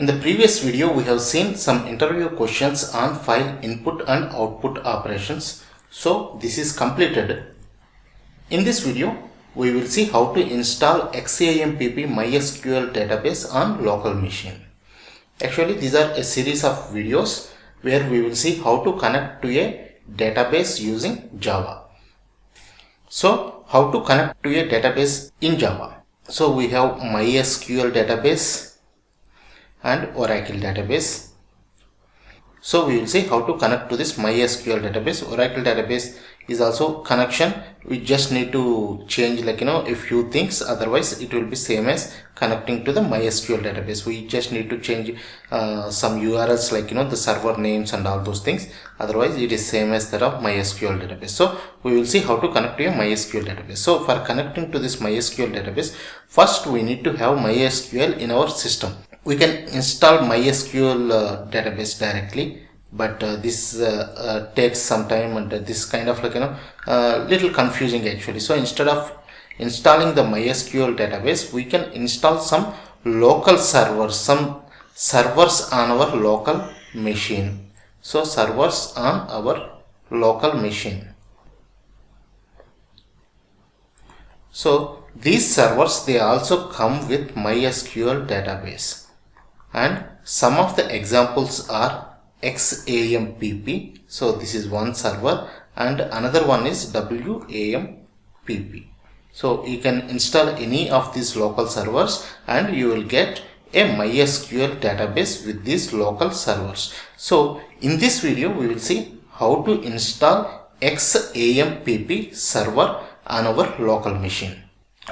In the previous video, we have seen some interview questions on file input and output operations. So this is completed. In this video, we will see how to install XAMPP MySQL database on local machine. Actually, these are a series of videos where we will see how to connect to a database using Java. So how to connect to a database in Java? So we have MySQL database and Oracle database. So we will see how to connect to this MySQL database. Oracle database is also connection. We just need to change a few things, otherwise it will be same as connecting to the MySQL database. We just need to change some URLs the server names and all those things, otherwise it is same as that of MySQL database. So we will see how to connect to a MySQL database. So for connecting to this MySQL database, first we need to have MySQL in our system. We can install MySQL database directly, but this takes some time, and this kind of little confusing actually. So instead of installing the MySQL database, we can install some local servers, some servers on our local machine. So servers on our local machine. So these servers, they also come with MySQL database. And some of the examples are XAMPP. So this is one server, and another one is WAMPP. So you can install any of these local servers and you will get a MySQL database with these local servers. So in this video, we will see how to install XAMPP server on our local machine.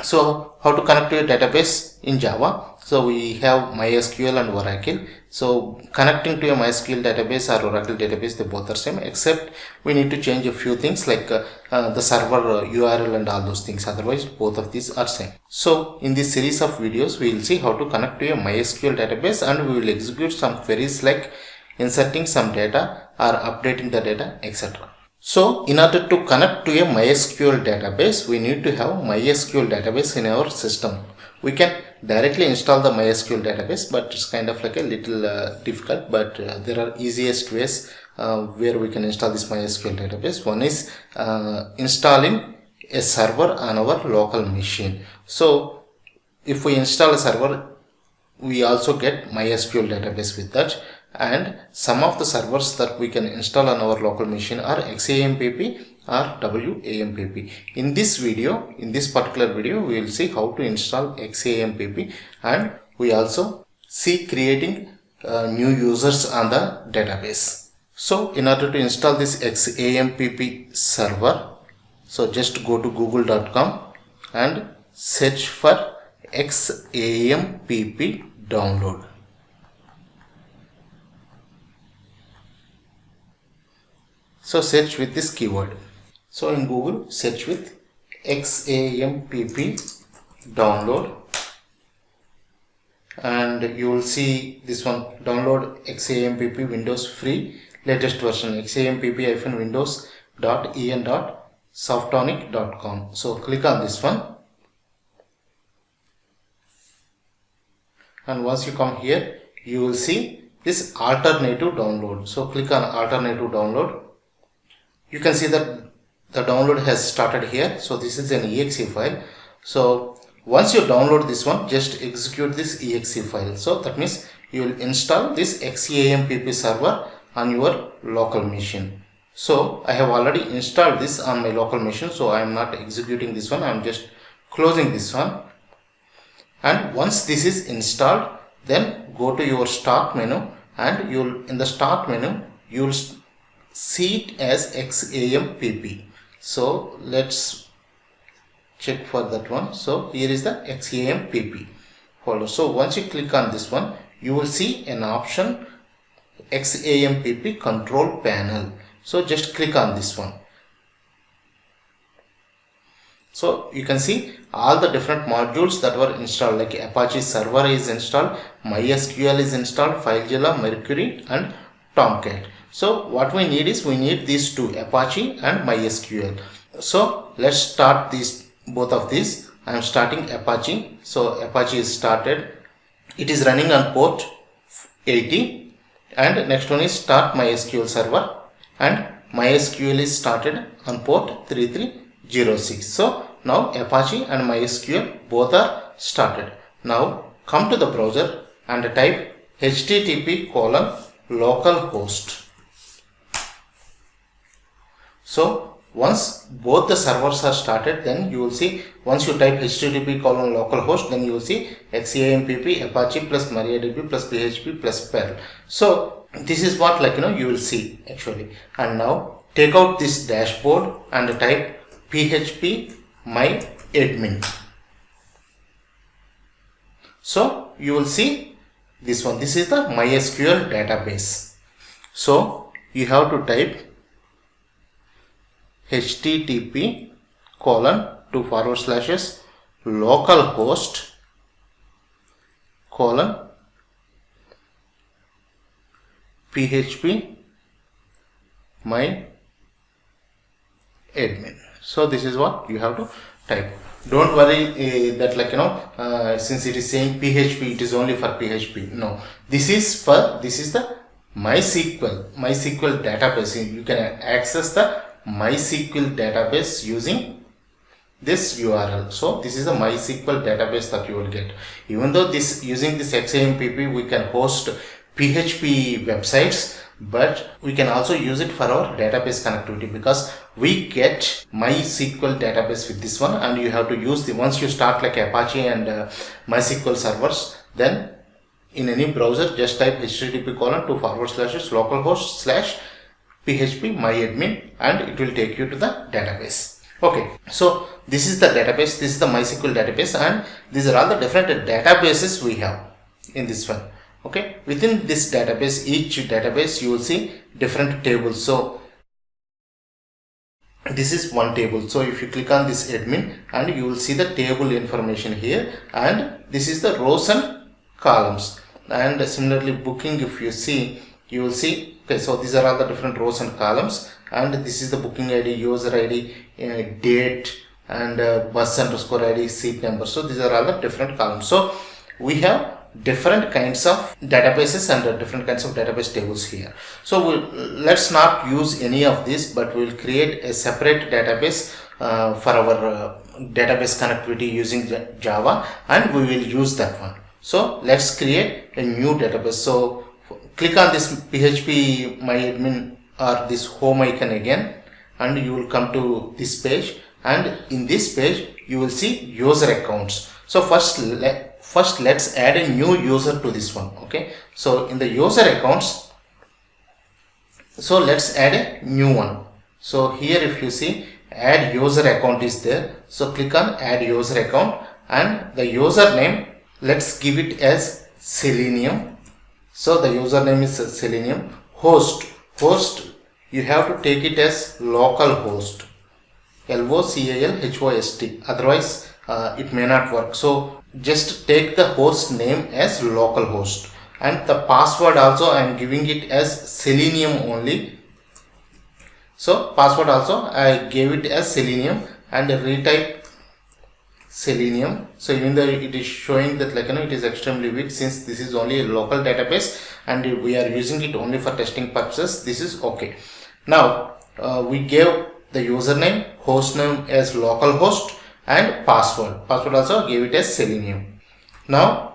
So how to connect to a database in Java? So we have MySQL and Oracle. So connecting to a MySQL database or Oracle database, they both are same, except we need to change a few things like the server URL and all those things. Otherwise, both of these are same. So in this series of videos, we will see how to connect to a MySQL database, and we will execute some queries like inserting some data or updating the data, etc. So in order to connect to a MySQL database, we need to have MySQL database in our system. We can directly install the MySQL database, but it's kind of like a little difficult, but there are easiest ways where we can install this MySQL database. One is installing a server on our local machine. So if we install a server, we also get MySQL database with that. And some of the servers that we can install on our local machine are XAMPP or WAMPP. In this video, in this particular video, we will see how to install XAMPP, and we also see creating new users on the database. So in order to install this XAMPP server, so just go to google.com and search for XAMPP download. So search with this keyword. So in Google, search with XAMPP download, and you will see this one, download XAMPP Windows free latest version, xampp-windows.en.softonic.com. So click on this one, and once you come here, you will see this alternative download. So click on alternative download. You can see that the download has started here. So this is an exe file. So once you download this one, just execute this exe file. So that means you will install this XAMPP server on your local machine. So I have already installed this on my local machine, so I am not executing this one. I am just closing this one. And once this is installed, then go to your start menu, and in the start menu, you will see it as XAMPP. So let's check for that one. So here is the XAMPP folder. So once you click on this one, you will see an option XAMPP Control Panel. So just click on this one. So you can see all the different modules that were installed, like Apache Server is installed, MySQL is installed, FileZilla, Mercury and Tomcat. So what we need is, we need these two, Apache and MySQL. So let's start both of these. I am starting Apache. So Apache is started. It is running on port 80, and next one is start MySQL server, and MySQL is started on port 3306. So now Apache and MySQL both are started. Now come to the browser and type http:/localhost. So once both the servers are started, then you will see, once you type http:/localhost, then you will see XAMPP Apache plus MariaDB plus PHP plus Perl. So this is what you will see actually. And now take out this dashboard and type phpMyAdmin. So you will see this one. This is the MySQL database. So you have to type http://localhost:/phpMyAdmin. So this is what you have to type. Don't worry that since it is saying PHP, it is only for PHP. No, this is the MySQL database. You can access the MySQL database using this URL. So this is the MySQL database that you will get. Even though using this XAMPP we can host PHP websites, but we can also use it for our database connectivity, because we get MySQL database with this one, and you have to use once you start like Apache and MySQL servers, then in any browser just type http://localhost/phpMyAdmin and it will take you to the database. Okay, so this is the database, this is the MySQL database, and these are all the different databases we have in this one. Okay, within this database, each database you will see different tables. So this is one table. So if you click on this admin, and you will see the table information here, and this is the rows and columns. And similarly booking, if you see, you will see, okay, so these are all the different rows and columns, and this is the booking ID, user ID, date, and bus _ ID, seat number. So these are all the different columns. So we have different kinds of databases and different kinds of database tables here. So let's not use any of this, but we'll create a separate database for our database connectivity using Java, and we will use that one. So let's create a new database. So click on this phpMyAdmin or this home icon again, and you will come to this page, and in this page you will see user accounts. So first let's add a new user to this one. Okay, so in the user accounts, so let's add a new one. So here if you see, add user account is there. So click on add user account, and the username, let's give it as Selenium. So the username is Selenium. Host, you have to take it as localhost, LOCALHOST, otherwise it may not work. So just take the host name as localhost, and the password also I am giving it as Selenium only. So password also I gave it as Selenium, and retype Selenium. So even though it is showing that it is extremely weak, since this is only a local database and we are using it only for testing purposes, this is okay. Now we gave the username, host name as localhost, and password also gave it as Selenium. Now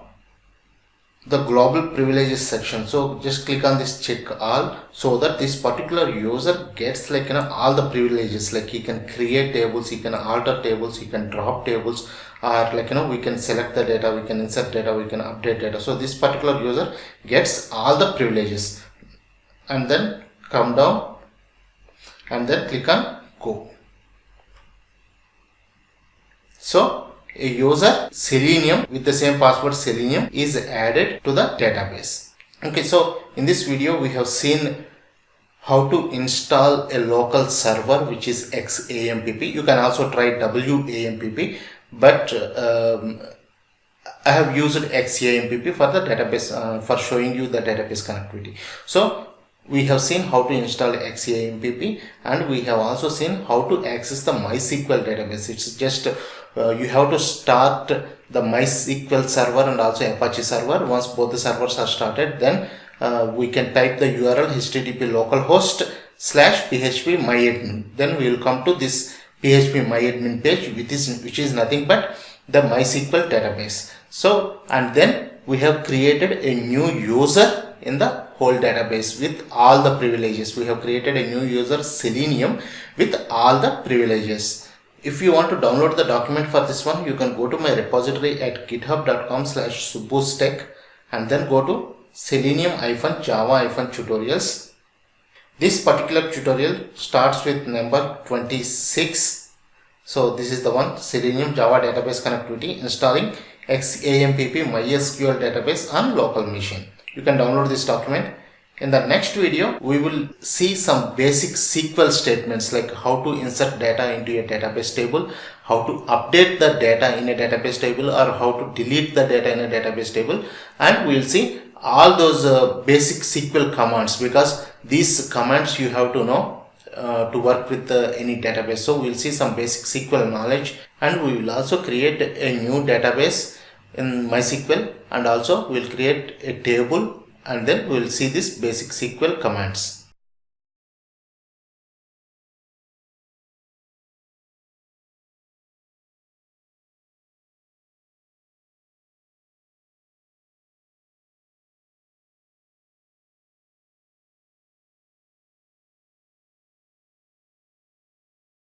the global privileges section, so just click on this check all, so that this particular user gets all the privileges, like he can create tables, he can alter tables, he can drop tables, or we can select the data, we can insert data, we can update data. So this particular user gets all the privileges, and then come down and then click on go. So a user Selenium with the same password Selenium is added to the database. Okay, so in this video we have seen how to install a local server, which is XAMPP. You can also try WAMPP, but I have used XAMPP for the database, for showing you the database connectivity. So we have seen how to install XAMPP, and we have also seen how to access the MySQL database. It's just you have to start the MySQL server and also Apache server. Once both the servers are started, then we can type the URL http localhost / phpMyAdmin. Then we will come to this phpMyAdmin page, which is nothing but the MySQL database. So, and then we have created a new user in the whole database with all the privileges. We have created a new user, Selenium, with all the privileges. If you want to download the document for this one, you can go to my repository at github.com/subboostech and then go to Selenium-Java-tutorials. This particular tutorial starts with number 26. So this is the one, Selenium Java database connectivity, installing XAMPP MySQL database on local machine. You can download this document. In the next video, we will see some basic SQL statements like how to insert data into a database table, how to update the data in a database table, or how to delete the data in a database table, and we will see all those basic SQL commands, because these commands you have to know to work with any database. So we will see some basic SQL knowledge, and we will also create a new database in MySQL, and also we will create a table, and then we will see this basic SQL commands.